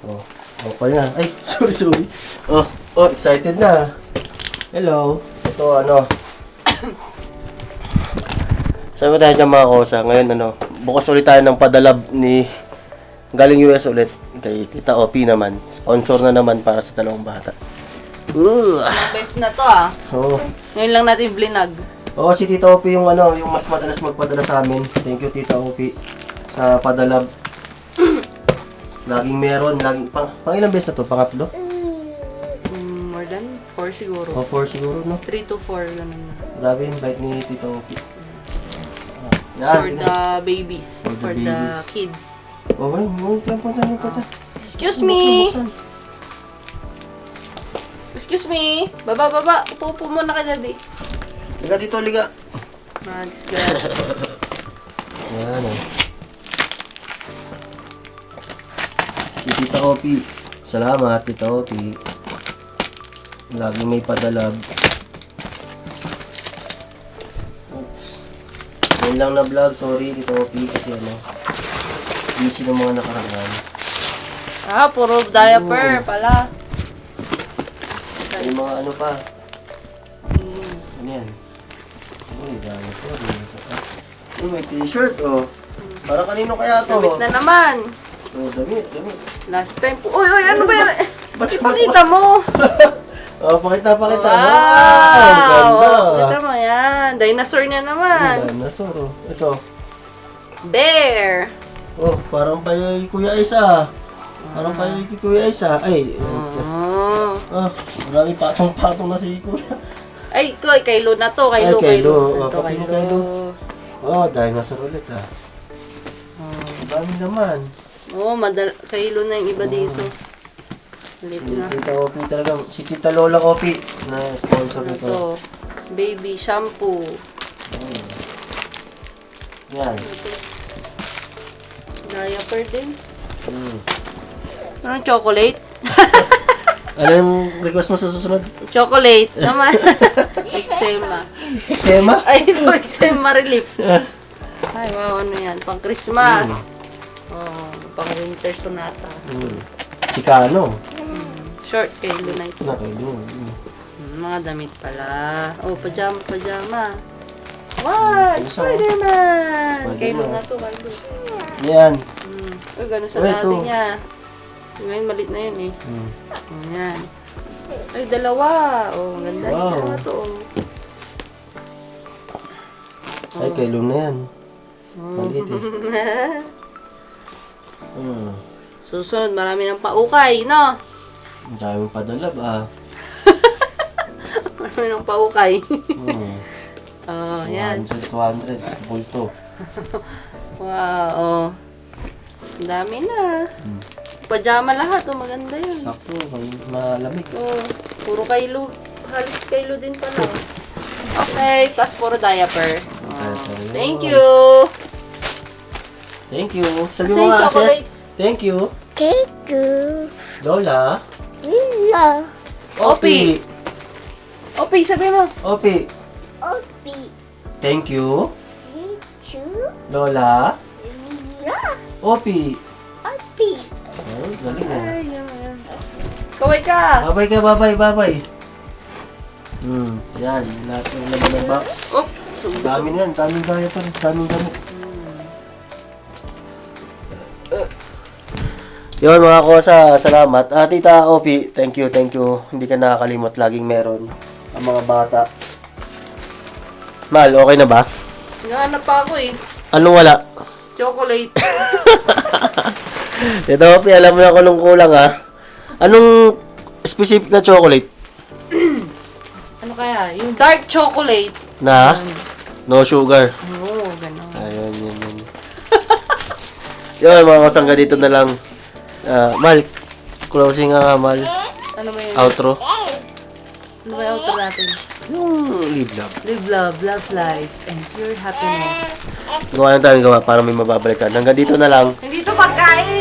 Oh, okay na. Ay, sorry. Oh, excited na. Hello. Ito, ano. Saan ba tayo dyan mga kosa? Ngayon, bukas ulit tayo ng padalab ni galing US ulit. Kay Tita OP naman. Sponsor na naman para sa dalawang bata. Best na to ah. Oh. Ngayon lang natin blinag. Oo, si Tita OP yung yung mas madalas magpadala sa amin. Thank you Tita OP sa padalab. Laging meron, pang ilang beses na to? Pangatlo? More than 4 siguro. O 4 siguro, no? 3 to 4 ganun na. Grabe yung bite ni Tita OP. For the babies. For the For the babies. kids. Okay, punta. Excuse me. Buksan. Excuse me. Baba. Upo muna ka, daddy. Liga dito, liga. That's good. Yan Si Tita OP. Salamat, Tita OP. Lagi may padalab. Oops. Yan lang na vlog. Sorry, Tita OP. Kasi busy ng mga nakaraan. Puro diaper pala. May mga pa. Ano yan? Uy, diaper. May t-shirt, oh. Para kanino kaya to? Damit na naman. Oh, damit. Last time po. Uy, ano ba yan? Ba't Pakita mo. Oh, pakita. Wow. Ang ganda. Pakita mo yan. Dinosaur niya naman. Dinosaur, oh. Ito. Bear. Oh, parang kay Kuya Isa. Ay, marami patong-patong na si Kuya. Ay, Kylo na to. Kylo. Ito, Pati ni Kylo. Oh, dinosaur ulit, ah. Dami naman. Kylo na yung iba dito. Lit Si na. Tita Opi talaga. Si Tita Lola Opi na sponsor nito. Ito. Baby shampoo. Yan. Diaper din. Anong chocolate? Ano yung request mo sa susunod? Chocolate naman. Eczema. Eczema? Ay, ito eczema relief. Ay, wow, ano yan? Pang Christmas. Pang winter sonata. Chicano. Short Kylo na ito. Kylo. Mga damit pala. Pajama. Wow, Ano sa- Spider-Man! Kylo na to, Kylo. Yan. Gano'n sa Uy, dati ito. niya. Ngayon, malit na yun eh. Yan. Ay, dalawa. Ganda Wow. yung dalawa to. Ay, Kylo na yan. Maliit eh. Susunod, marami ng paukay, no? Ang daming padalab, ah. Marami ng paukay. Yan. 200, bulto. Wow, ang dami na. Pajama lahat, maganda yun. Sakto, malamig. Puro Kylo. Halos Kylo din pala. Okay, tas puro diaper. Thank you. Thank you. Sabi Kasi mo nga, chocolate. Sis. Thank you. Thank you. Lola. Lila. Opi. Opi, sabi mo. Opi. Opi. Thank you. Thank you. Lola. Lila. Opi. Opi. Oh, galing ah. Ay, yan. Kaway ka. Babay ka, babay. Yan. Lahat yung laman ng box. Dami na yan. Daming diaper. Daming gamit. Yun mga kosa, salamat. Tita Opi, thank you. Hindi ka nakakalimot, laging meron ang mga bata. Mal, okay na ba? Nahanap pa ako eh. Anong wala? Chocolate. Tita Opi, alam mo na kung anong kulang ha. Anong specific na chocolate? Ano kaya? Yung dark chocolate. Na? No sugar. Gano'n. Ayun, yun. Yun mga kasangga, dito na lang. Mal, closing nga Mal. Ano ba yun? Outro. Ano ba yung outro natin? Yung live love. Live love life, and pure happiness. Gawa lang tayo gawa para may mababalikan. Hanggang dito na lang. Hindi to pagkain!